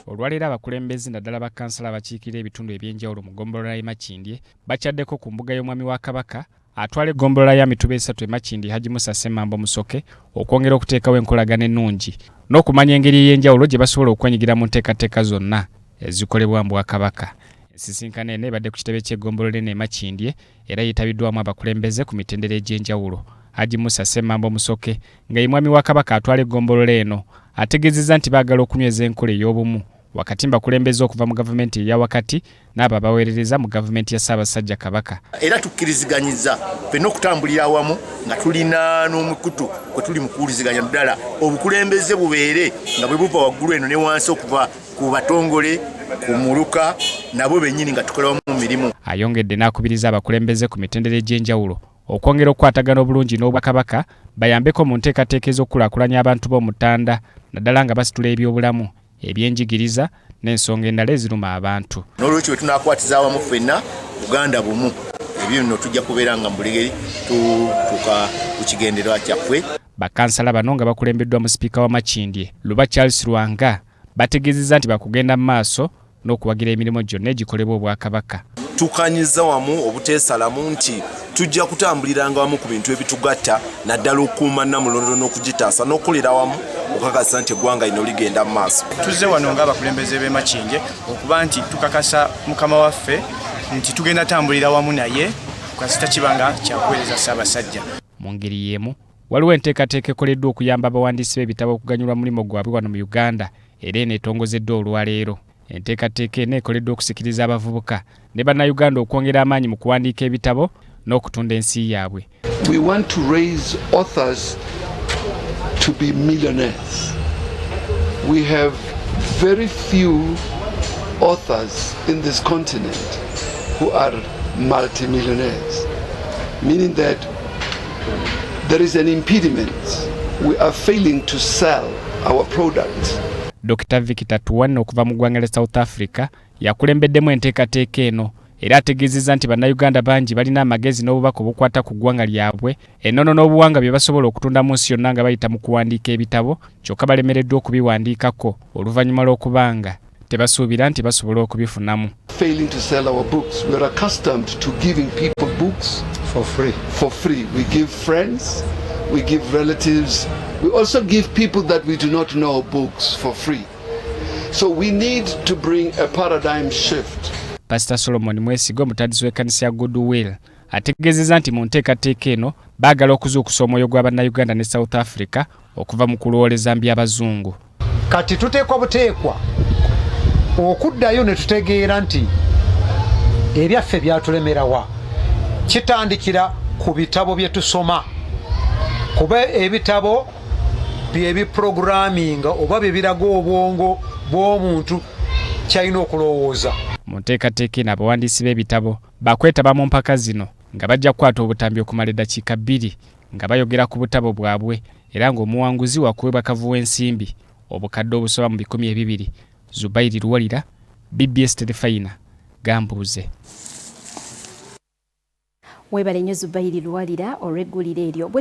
Olwaleero abakulembeze naddala bakansala abakiikirira ebitundu ebyenjawulo mu ggombolola y'e Makindye bakyaddeko ku mbuga y'omwami wa Kabaka atwala eggombolola ya Mituba esatu e Makindye Haji Musa Ssemambo Musoke okwongera okuteekawo enkolagana ennungi n'okumanya engeri ey'enjawulo gye basobola okwenyigira mu nteekateeka zonna ezikolebwa mu Bwakabaka. Ensisinkano eno ebadde ku kitebe ky'eggombolola eno e Makindye era yeetabiddwamu abakulembeze ku mitendera egy'enjawulo. Haji Musa Ssemambo Musoke nga ye mwami wa Kabaka atwala eggombolola eno ategeezezza nti baagala okunyweza enkola ey'obumu wakati mbakulembeze okuva mu gavumenti ya Wakati n'abo abaweerereza mu gavumenti ya Ssaabasajja Kabaka. Era tukkiriziganyiza ffenna okutambulira awamu nga tulina n'omukutu kwe tuli mu kuwuliziganya ddala obukulembeze bubeere nga bwe buva waggulu eno ne wansi okuva ku batongole ku muluka nabo bennyini nga tukola wamu mu mirimu. Ayongedde n'akubiriza abakulembeze ku mitendera egy'enjawulo okwongera okukwatagana obulungi n'Obwakabaka bayambeko mu nteekateeka ez'okukulaakulanya abantu b'omutanda naddala nga basitula ebyobulamu ebyenjigiriza n'ensonga endala eziruma abantu. N'olwekyo bwe tunaakwatiza awamu ffenna Buganda bumu ebyo nno tujja kubeera nga mu buli ngeri tutuuka ku kigendererwa kyaffe. Bakansala bano nga bakulembeddwa mu sipiika wa Makindye Lw'obuweereza bategeezezza nti bakugenda mu maaso n'okuwagira emirimu gyonna egikolebwa Obwakabaka. Tukanyiza wamu obuteesalamu nti tujja kutambuliranga wamu ku bintu ebitugatta naddala okukuuma Namulondo n'okugitaasa n'okukolera wamu okukakasa nti eggwanga lino ligenda mu maaso. Tuzze wano ng'abakulembeze b'e Makindye okuba nti tukakasa Mukama waffe nti tugenda tambulira wamu naye kasita kibanga kyakuweereza Ssaabasajja. Mu ngeri y'emu waliwo enteekateeka ekoleddwa okuyamba abawandiisi b'ebitabo okuganyulwa mulimu gwabwe wano mu Uganda era eno etongozeddwa olwaleero. Enteekateeka eno ekoleddwa okusikiriza abavubuka ne bannayuganda okwongera amaanyi mu kuwandiika ebitabo n'okutunda ensi yaabwe. We want to raise authors to be millionaires. We have very few authors in this continent who are multimillionaires, meaning that there is an impediment. We are failing to sell our products. Dr. Victor Tuwane okuva mu ggwanga lya South Africa yakulembeddemu enteekateeka eno era ategeezezza nti bannayuganda bangi balina amagezi n'obubaka obukwata ku ggwanga lyabwe ennono n'obuwanga bye basobola okutunda mu nsi yonna nga bayita mu kuwandiika ebitabo kyokka balemereddwa okubiwandiikako oluvannyuma lw'okubanga tebasuubira nti basobola okubifunamu. Failing to sell our books. We are accustomed to giving people books for free. For free. We give friends, we give relatives, we also give people that we do not know books for free. So we need to bring a paradigm shift. Pastor Solomon Mwesiga omutandisi w'ekkanisa ya Goodwill ategeezezza nti mu nteekateeka eno baagala okuzuukusa omwoyo gw'Abannayuganda ne South Africa okuva mu kulowoleza mbi abazungu. Kati tuteekwa buteekwa okuddayo ne tutegeera nti ebyaffe byatulemerawa kitandikira ku bitabo bye tusoma kuba ebitabo byebiprogramminga oba bye biraga obwongo bw'omuntu kyalina okulowooza. Mu nteekateeka eno abawandiisi b'ebitabo bakwetaba mu mpaka zino nga bajja kukwata obutambi okumala eddakiika 2 nga bayogera ku butabo bwabwe era ng'omuwanguzi wakuweebwa kavuwa ensimbi obukadde obusoba mu 200. Zubairi Lw'obuweereza, BBS Terefayina, Gambuuze. Weebale nnyo Zubairi Lw'obuweereza olw'eggulire eryo.